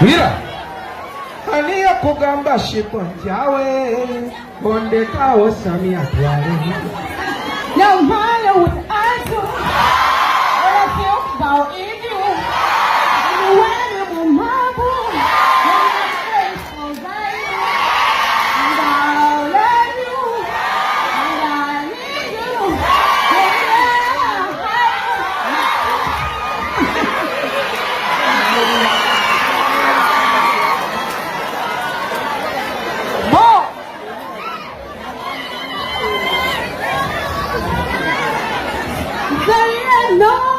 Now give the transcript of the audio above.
Mira aniya kugamba shipo jawe bonde kao samia twale. No matter what I do, what I feel about you, when I'm marble, when my face goes right, and I love you, and I need you, no.